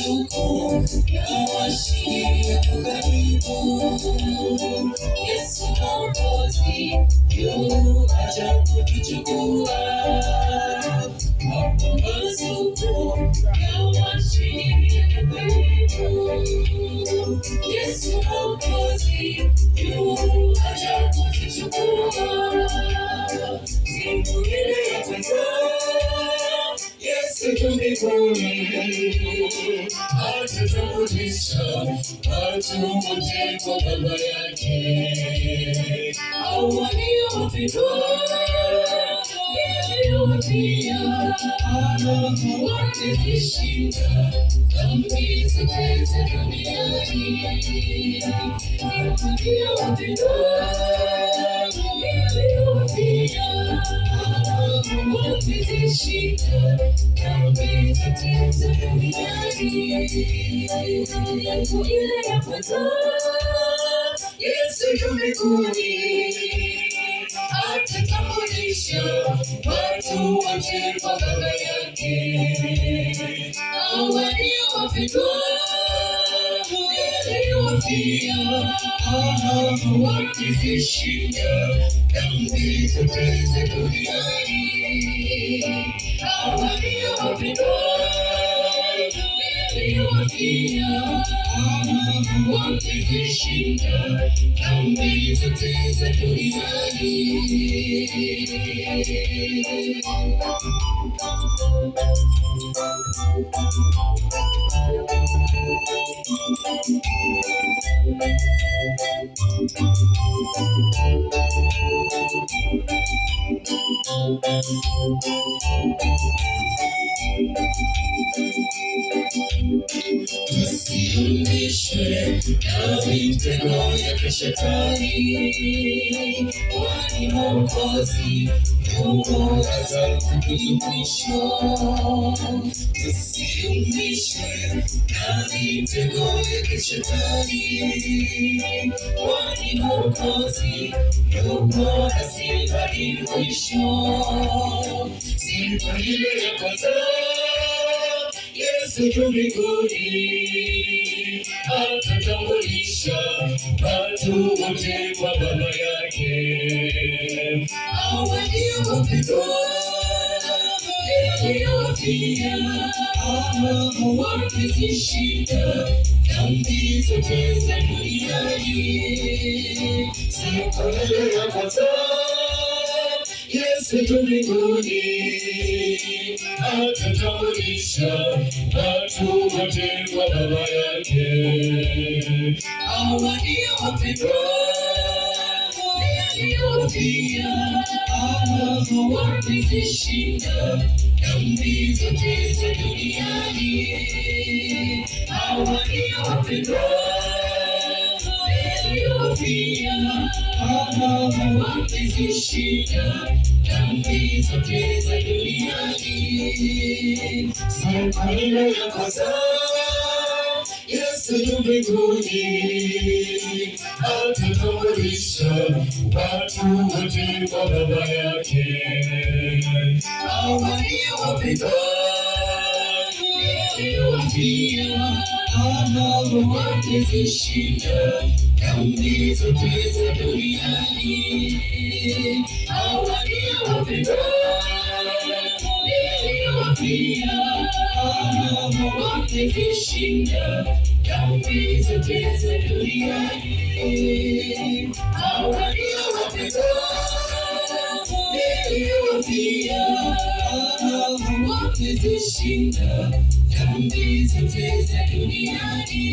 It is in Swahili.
tuko na washindi wako karibu. Yesu Mwokozi yu aja kutuchukua. Mapambazuko ya washindi wako karibu. Yesu Mwokozi yu aja kutuchukua. Siku ile ya kwanza Yesu yu mbinguni atatambulisha watu wote kwa Baba yake. Hao waliopendwa pia wamezishinda dhambi zote za duniani. Waliopendwa pia wamezishinda dhambi zote za duniani. Siku ile ya kwanza Yesu yu mbinguni atatambulisha watu wote kwa Baba yake. Hao waliowapendwa pia wamezishinda dhambi zote za duniani. Hao waliowapendwa pia wamezishinda dhambi zote za duniani. Tusiumishwe na mitego ya Shetani, kwani Mwokozi yuko atakuja mwisho. Tusiumishwe na mitego ya Shetani, kwani Mwokozi yuko asibali mwisho. Siku ile ya kwanza Yesu yu mbinguni atatambulisha watu wote kwa Baba yake. Hao waliopendwa pia wamezishinda dhambi zote za duniani. Siku ile ya kwanza Yesu yu mbinguni atatambulisha watu wote kwa Baba yake. Hao waliopendwa pia wamezishinda dhambi zote za duniani. Hao waliopendwa pia wamezishinda dhambi zote za duniani. Siku ile ya kwanza Yesu yu mbinguni atatambulisha watu wote kwa Baba yake. Hao waliopendwa pia wamezishinda dhambi zote za duniani. Hao waliopendwa pia wamezishinda dhambi zote za duniani. Hao waliopendwa pia wamezishinda dhambi zote za duniani.